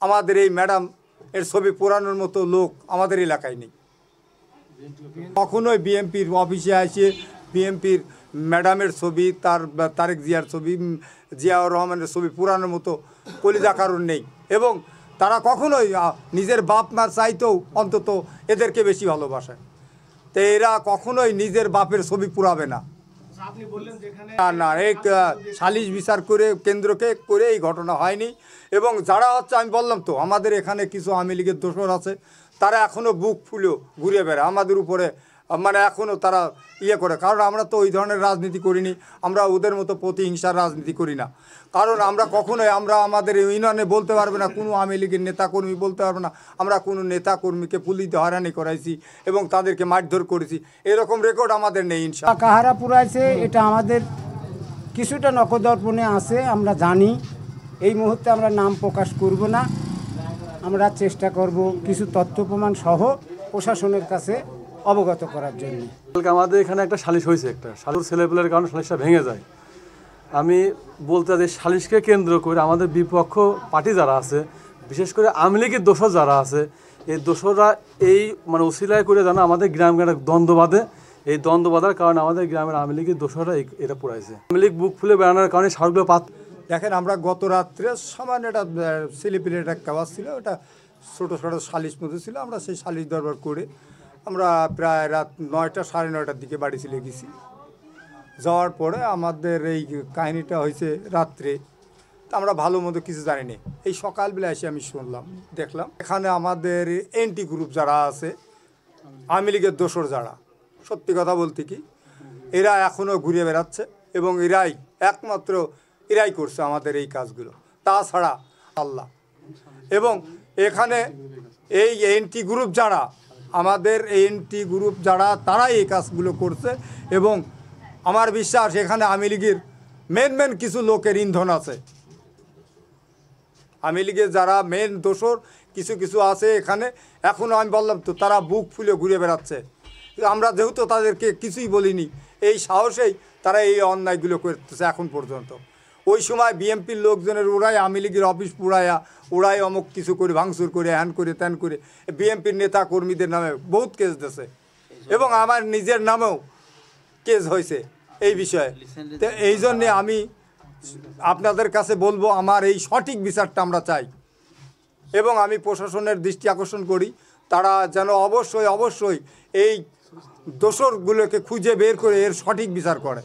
আমাদের এই ম্যাডাম এর ছবি পোড়ানোর মতো লোক আমাদের এলাকায় নেই। কখনোই বিএমপির অফিসে আসে বিএমপির ম্যাডামের ছবি, তারেক জিয়ার ছবি, জিয়াউর রহমানের ছবি পোড়ানোর মতো কলিজা কারণ নেই। এবং তারা কখনোই নিজের বাপ মার চাইতেও অন্তত এদেরকে বেশি ভালোবাসে। তো এরা কখনোই নিজের বাপের ছবি পুরাবে না। না, এই সালিশ বিচার করে কেন্দ্রকে করে এই ঘটনা হয়নি। এবং যারা হচ্ছে, আমি বললাম তো, আমাদের এখানে কিছু আওয়ামী লীগের দোসর আছে, তারা এখনও বুক ফুলেও ঘুরে বেড়ায় আমাদের উপরে, মানে এখনও তারা করে। কারণ আমরা তো ওই ধরনের রাজনীতি করিনি, আমরা ওদের মতো প্রতিহিংসার রাজনীতি করি না। কারণ আমরা কখনোই আমাদের ইউনিয়নে বলতে পারবে না, কোনো আওয়ামী লীগের নেতাকর্মী বলতে পারবে না আমরা কোনো নেতাকর্মীকে পুলিশ দিয়ে হয়রানি করাইছি এবং তাদেরকে মারধর করেছি, এরকম রেকর্ড আমাদের নেই। ইনশাআল্লাহ কাহারা পুরাইছে এটা আমাদের কিছুটা নখদর্পণে আছে, আমরা জানি। এই মুহূর্তে আমরা নাম প্রকাশ করব না, আমরা চেষ্টা করব কিছু তথ্য প্রমাণ সহ প্রশাসনের কাছে অবগত করার জন্য। আমাদের এখানে একটা সালিশ হয়েছে, একটা সালিশ ছেলেপেলের কারণে সালিশটা ভেঙে যায়। আমি বলতে চাই সালিশকে কেন্দ্র করে আমাদের বিপক্ষ পার্টি যারা আছে, বিশেষ করে আওয়ামী লীগের দোসর যারা আছে, এই দোসররা এই মানে উসিলায় করে যেন আমাদের গ্রামে একটা দ্বন্দ্ব বাঁধে। এই দ্বন্দ্ব বাঁধার কারণে আমাদের গ্রামের আওয়ামী লীগের দোসররা এটা পড়াইছে। আওয়ামী লীগ বুক ফুলে বেড়ানোর কারণে সারগুলো দেখেন, আমরা গত রাত্রে সামান্য একটা ছেলেপিলে একটা কাজ ছিল, ওটা ছোটো ছোটো সালিশ মতো ছিল। আমরা সেই সালিশ দরবার করে আমরা প্রায় রাত 9টা সাড়ে 9টার দিকে বাড়ি চলে গেছি। যাওয়ার পরে আমাদের এই কাহিনিটা হয়েছে রাত্রে, তা আমরা ভালো মতো কিছু জানি না। এই সকালবেলা এসে আমি শুনলাম, দেখলাম এখানে আমাদের এনটি গ্রুপ যারা আছে, আওয়ামী লীগের দোসর যারা, সত্যি কথা বলতে কি এরা এখনও ঘুরে বেড়াচ্ছে এবং একমাত্র এরাই করছে আমাদের এই কাজগুলো, তাছাড়া আল্লাহ। এবং এখানে এই এনটি গ্রুপ যারা, আমাদের এনটি গ্রুপ যারা, তারাই এই কাজগুলো করছে। এবং আমার বিশ্বাস এখানে আওয়ামী লীগের মেন কিছু লোকের ইন্ধন আছে। আওয়ামী লীগের যারা মেন দোসর কিছু আছে এখানে, এখনও আমি বললাম তো, তারা বুক ফুলে ঘুরে বেড়াচ্ছে। আমরা যেহেতু তাদেরকে কিছুই বলিনি, এই সাহসেই তারা এই অন্যায়গুলো করতেছে এখন পর্যন্ত। ওই সময় বিএমপির লোকজনের ওরাই আওয়ামী লীগের অফিস পুড়াইয়া, ওরাই অমুক কিছু করে, ভাঙচুর করে, হ্যান করে ত্যান করে বিএমপির নেতা কর্মীদের নামে বহুত কেস দিয়েছে এবং আমার নিজের নামেও কেস হয়েছে এই বিষয়ে। তো এই জন্যে আমি আপনাদের কাছে বলবো, আমার এই সঠিক বিচারটা আমরা চাই এবং আমি প্রশাসনের দৃষ্টি আকর্ষণ করি, তারা যেন অবশ্যই এই দোষরগুলোকে খুঁজে বের করে এর সঠিক বিচার করে।